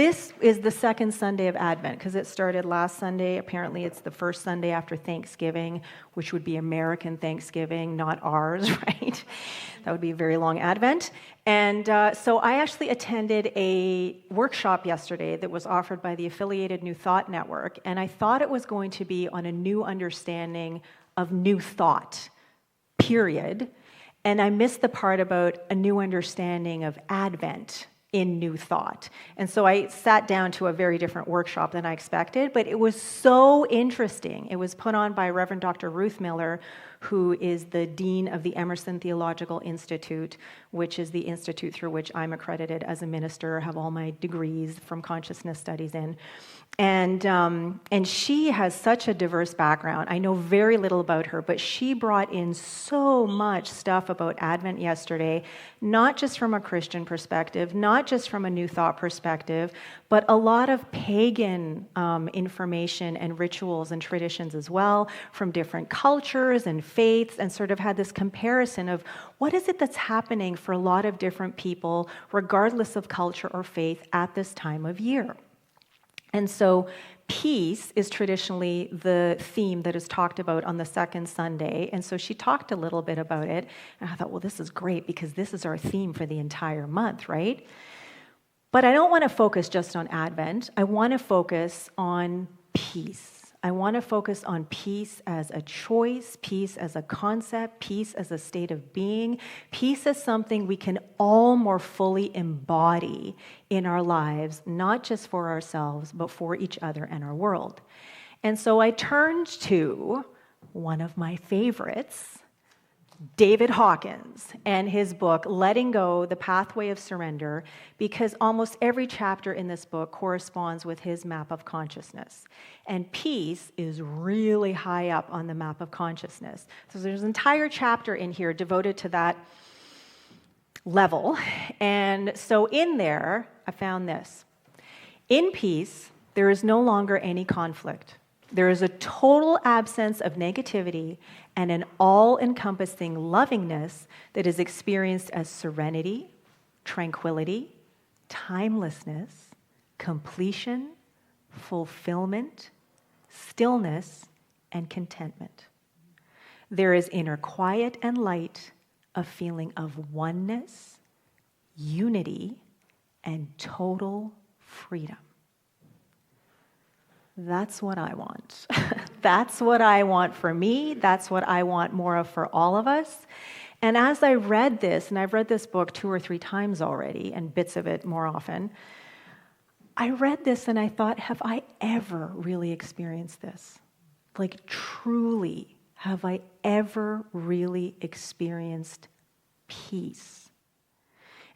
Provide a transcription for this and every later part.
this is the second Sunday of Advent because it started last Sunday. Apparently, it's the first Sunday after Thanksgiving, which would be American Thanksgiving, not ours, right? That would be a very long Advent. And so I actually attended a workshop yesterday that was offered by the affiliated New Thought Network, and I thought it was going to be on a new understanding of new thought, period. And I missed the part about a new understanding of Advent in new thought. And so I sat down to a very different workshop than I expected, but it was so interesting. It was put on by Reverend Dr. Ruth Miller, who is the Dean of the Emerson Theological Institute, which is the institute through which I'm accredited as a minister, have all my degrees from consciousness studies in. And she has such a diverse background. I know very little about her, but she brought in so much stuff about Advent yesterday, not just from a Christian perspective, not just from a New Thought perspective, but a lot of pagan information and rituals and traditions as well, from different cultures and faiths, and sort of had this comparison of what is it that's happening for a lot of different people, regardless of culture or faith, at this time of year. And so peace is traditionally the theme that is talked about on the second Sunday. And so she talked a little bit about it. And I thought, well, this is great because this is our theme for the entire month, right? But I don't want to focus just on Advent. I want to focus on peace. I want to focus on peace as a choice, peace as a concept, peace as a state of being, peace as something we can all more fully embody in our lives, not just for ourselves, but for each other and our world. And so I turned to one of my favorites, David Hawkins, and his book, Letting Go, The Pathway of Surrender, because almost every chapter in this book corresponds with his map of consciousness. And peace is really high up on the map of consciousness. So there's an entire chapter in here devoted to that level. And so in there, I found this. In peace, there is no longer any conflict. There is a total absence of negativity and an all-encompassing lovingness that is experienced as serenity, tranquility, timelessness, completion, fulfillment, stillness, and contentment. There is inner quiet and light, a feeling of oneness, unity, and total freedom. That's what I want. That's what I want for me. That's what I want more of for all of us. And as I read this, and I've read this book 2 or 3 times already, and bits of it more often, I read this and I thought, have I ever really experienced this? Like, truly, have I ever really experienced peace?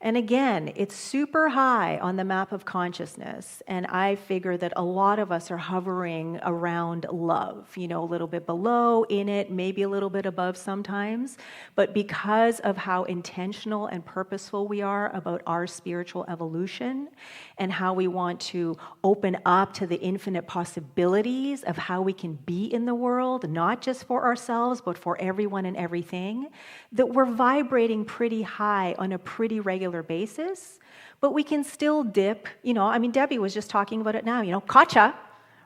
And again, it's super high on the map of consciousness, and I figure that a lot of us are hovering around love, a little bit below, in it, maybe a little bit above sometimes, but because of how intentional and purposeful we are about our spiritual evolution and how we want to open up to the infinite possibilities of how we can be in the world, not just for ourselves, but for everyone and everything, that we're vibrating pretty high on a pretty regular basis, but we can still dip, Debbie was just talking about it now, kacha,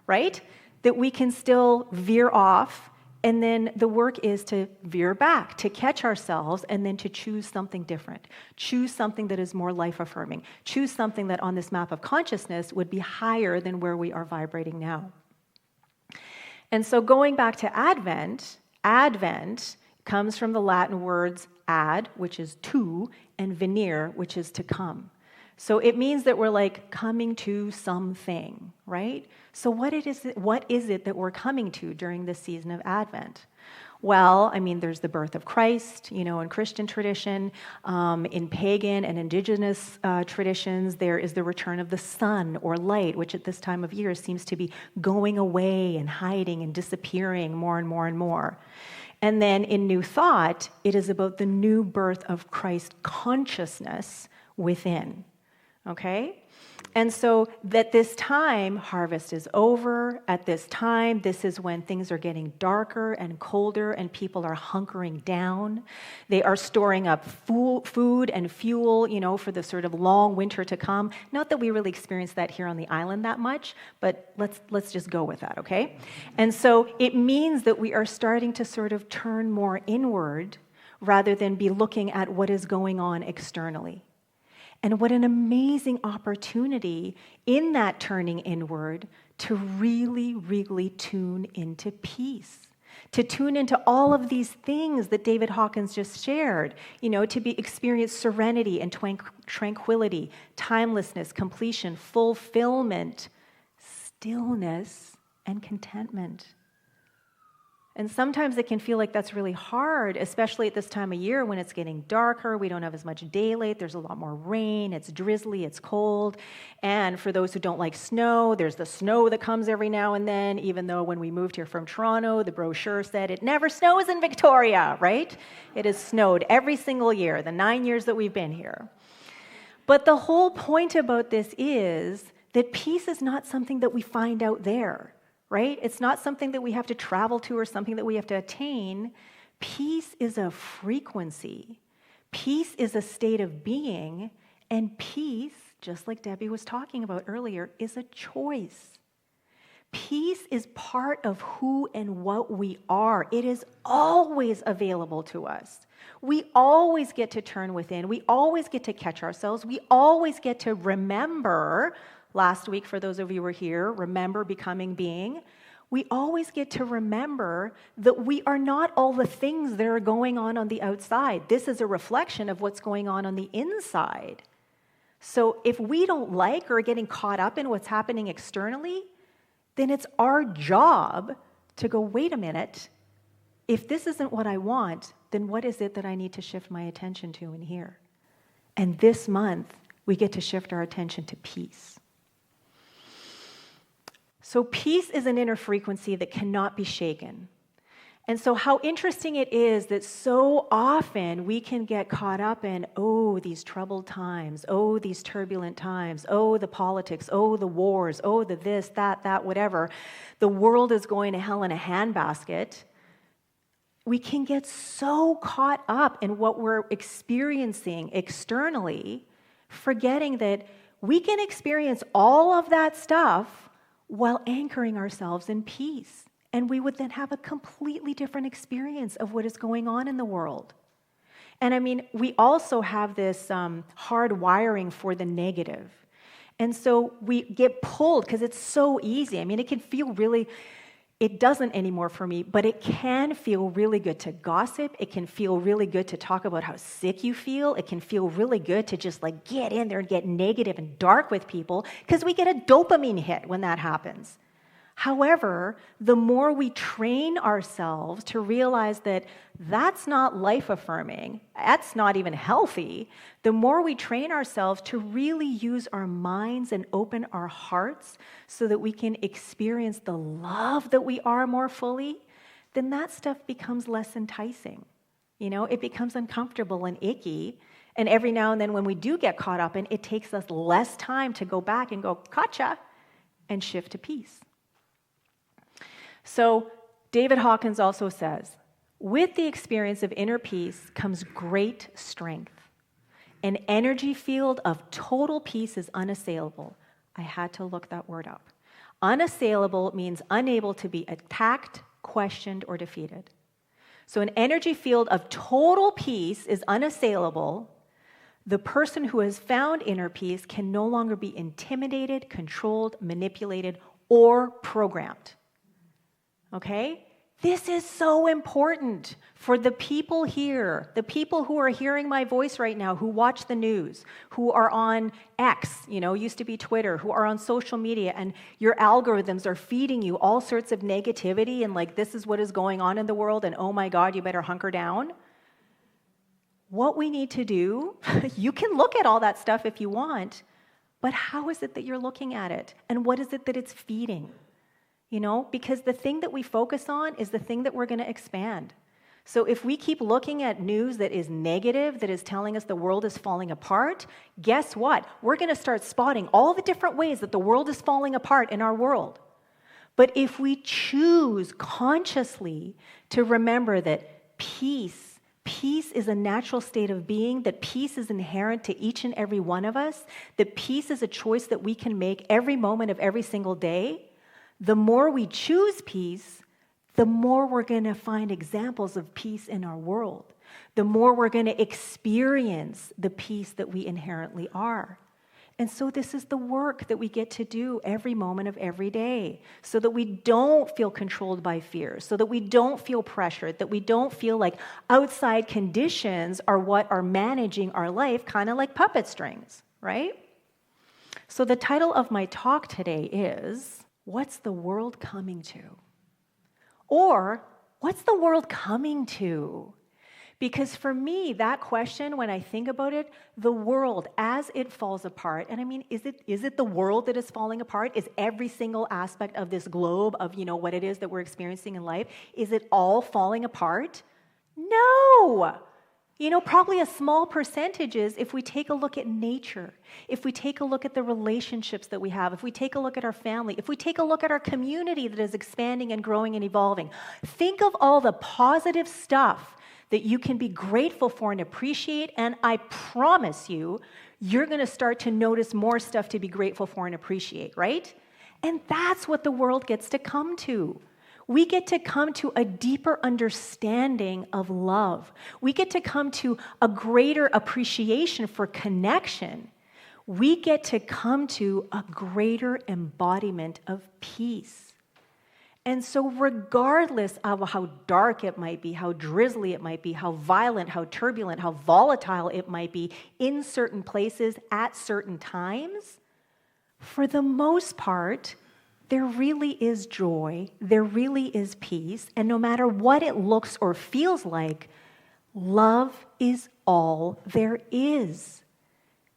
right? That we can still veer off, and then the work is to veer back, to catch ourselves, and then to choose something different. Choose something that is more life-affirming. Choose something that on this map of consciousness would be higher than where we are vibrating now. And so going back to Advent comes from the Latin words ad, which is to, and venire, which is to come. So it means that we're like coming to something, right? So what is it that we're coming to during this season of Advent? Well, there's the birth of Christ, in Christian tradition. In pagan and indigenous traditions, there is the return of the sun or light, which at this time of year seems to be going away and hiding and disappearing more and more and more. And then in New Thought, it is about the new birth of Christ consciousness within, okay? And so that this time, harvest is over. At this time, this is when things are getting darker and colder and people are hunkering down. They are storing up food and fuel, for the sort of long winter to come. Not that we really experience that here on the island that much, but let's just go with that, okay? And so it means that we are starting to sort of turn more inward rather than be looking at what is going on externally. And what an amazing opportunity in that turning inward to really, really tune into peace, to tune into all of these things that David Hawkins just shared, to experience serenity and tranquility, timelessness, completion, fulfillment, stillness, and contentment. And sometimes it can feel like that's really hard, especially at this time of year when it's getting darker, we don't have as much daylight, there's a lot more rain, it's drizzly, it's cold. And for those who don't like snow, there's the snow that comes every now and then, even though when we moved here from Toronto, the brochure said it never snows in Victoria, right? It has snowed every single year, the 9 years that we've been here. But the whole point about this is that peace is not something that we find out there. Right? It's not something that we have to travel to or something that we have to attain. Peace is a frequency. Peace is a state of being. And peace, just like Debbie was talking about earlier, is a choice. Peace is part of who and what we are. It is always available to us. We always get to turn within. We always get to catch ourselves. We always get to remember. Last week, for those of you who were here, remember becoming being. We always get to remember that we are not all the things that are going on the outside. This is a reflection of what's going on the inside. So if we don't like or are getting caught up in what's happening externally, then it's our job to go, wait a minute, if this isn't what I want, then what is it that I need to shift my attention to in here? And this month, we get to shift our attention to peace. So peace is an inner frequency that cannot be shaken. And so how interesting it is that so often we can get caught up in, these troubled times, these turbulent times, the politics, the wars, the this, that, whatever. The world is going to hell in a handbasket. We can get so caught up in what we're experiencing externally, forgetting that we can experience all of that stuff while anchoring ourselves in peace. And we would then have a completely different experience of what is going on in the world. And I mean, we also have this hard wiring for the negative. And so we get pulled because it's so easy. I mean, it can feel really, it doesn't anymore for me, but it can feel really good to gossip. It can feel really good to talk about how sick you feel. It can feel really good to just like get in there and get negative and dark with people because we get a dopamine hit when that happens. However, the more we train ourselves to realize that that's not life-affirming, that's not even healthy, the more we train ourselves to really use our minds and open our hearts so that we can experience the love that we are more fully, then that stuff becomes less enticing. It becomes uncomfortable and icky. And every now and then when we do get caught up in it, takes us less time to go back and go, gotcha, and shift to peace. So David Hawkins also says, with the experience of inner peace comes great strength. An energy field of total peace is unassailable. I had to look that word up. Unassailable means unable to be attacked, questioned, or defeated. So an energy field of total peace is unassailable. The person who has found inner peace can no longer be intimidated, controlled, manipulated, or programmed. Okay? This is so important for the people here, the people who are hearing my voice right now, who watch the news, who are on X, used to be Twitter, who are on social media, and your algorithms are feeding you all sorts of negativity and like, this is what is going on in the world, and oh my God, you better hunker down. What we need to do, you can look at all that stuff if you want, but how is it that you're looking at it? And what is it that it's feeding? Because the thing that we focus on is the thing that we're going to expand. So if we keep looking at news that is negative, that is telling us the world is falling apart, guess what? We're going to start spotting all the different ways that the world is falling apart in our world. But if we choose consciously to remember that peace is a natural state of being, that peace is inherent to each and every one of us, that peace is a choice that we can make every moment of every single day, the more we choose peace, the more we're going to find examples of peace in our world, the more we're going to experience the peace that we inherently are. And so this is the work that we get to do every moment of every day, so that we don't feel controlled by fear, so that we don't feel pressured, that we don't feel like outside conditions are what are managing our life, kind of like puppet strings, right? So the title of my talk today is, What's the World Coming to? Or, what's the world coming to? Because for me, that question, when I think about it, the world as it falls apart, and I mean, is it the world that is falling apart? Is every single aspect of this globe of, what it is that we're experiencing in life, is it all falling apart? No! Probably a small percentage is if we take a look at nature, if we take a look at the relationships that we have, if we take a look at our family, if we take a look at our community that is expanding and growing and evolving. Think of all the positive stuff that you can be grateful for and appreciate, and I promise you, you're going to start to notice more stuff to be grateful for and appreciate, right? And that's what the world gets to come to. We get to come to a deeper understanding of love. We get to come to a greater appreciation for connection. We get to come to a greater embodiment of peace. And so regardless of how dark it might be, how drizzly it might be, how violent, how turbulent, how volatile it might be in certain places at certain times, for the most part, there really is joy, there really is peace, and no matter what it looks or feels like, love is all there is.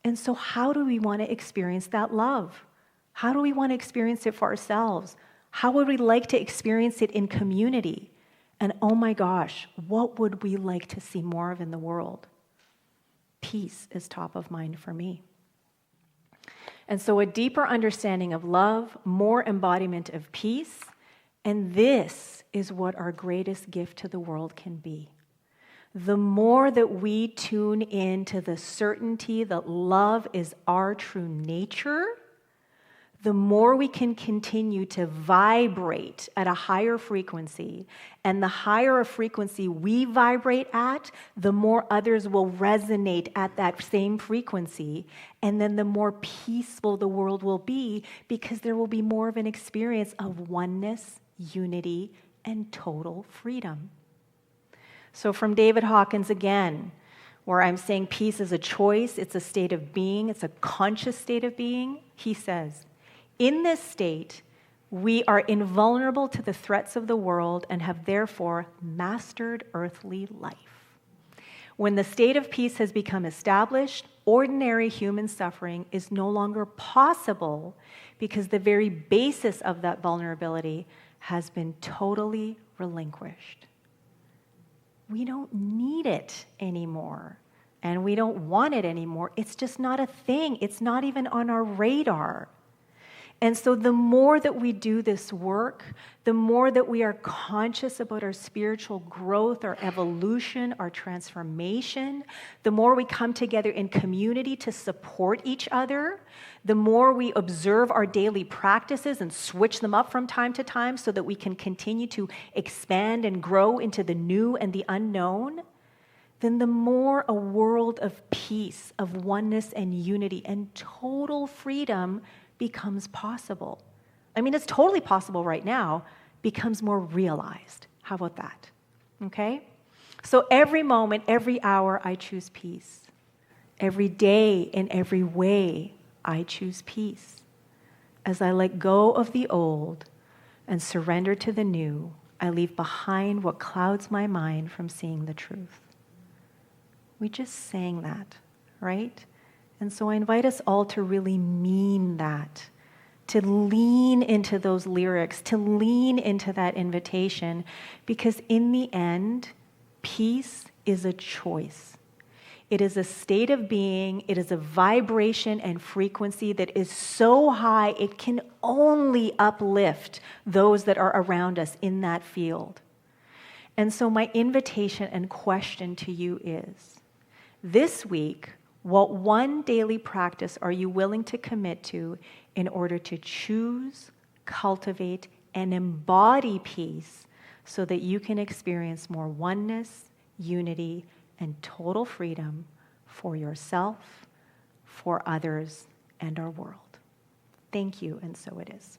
And so how do we want to experience that love? How do we want to experience it for ourselves? How would we like to experience it in community? And oh my gosh, what would we like to see more of in the world? Peace is top of mind for me. And so a deeper understanding of love, more embodiment of peace, and this is what our greatest gift to the world can be. The more that we tune into the certainty that love is our true nature, the more we can continue to vibrate at a higher frequency. And the higher a frequency we vibrate at, the more others will resonate at that same frequency. And then the more peaceful the world will be, because there will be more of an experience of oneness, unity, and total freedom. So from David Hawkins again, where I'm saying peace is a choice, it's a state of being, it's a conscious state of being, he says, in this state, we are invulnerable to the threats of the world and have therefore mastered earthly life. When the state of peace has become established, ordinary human suffering is no longer possible because the very basis of that vulnerability has been totally relinquished. We don't need it anymore, and we don't want it anymore. It's just not a thing. It's not even on our radar. And so the more that we do this work, the more that we are conscious about our spiritual growth, our evolution, our transformation, the more we come together in community to support each other, the more we observe our daily practices and switch them up from time to time so that we can continue to expand and grow into the new and the unknown, then the more a world of peace, of oneness and unity and total freedom becomes possible. I mean, it's totally possible right now, becomes more realized. How about that? Okay? So every moment, every hour, I choose peace. Every day, in every way, I choose peace. As I let go of the old and surrender to the new, I leave behind what clouds my mind from seeing the truth. We just sang that, right? And so I invite us all to really mean that, to lean into those lyrics, to lean into that invitation, because in the end, Peace is a choice. It is a state of being. It is a vibration and frequency that is so high it can only uplift those that are around us in that field. And so my invitation and question to you is, this week, what one daily practice are you willing to commit to in order to choose, cultivate, and embody peace so that you can experience more oneness, unity, and total freedom for yourself, for others, and our world? Thank you, and so it is.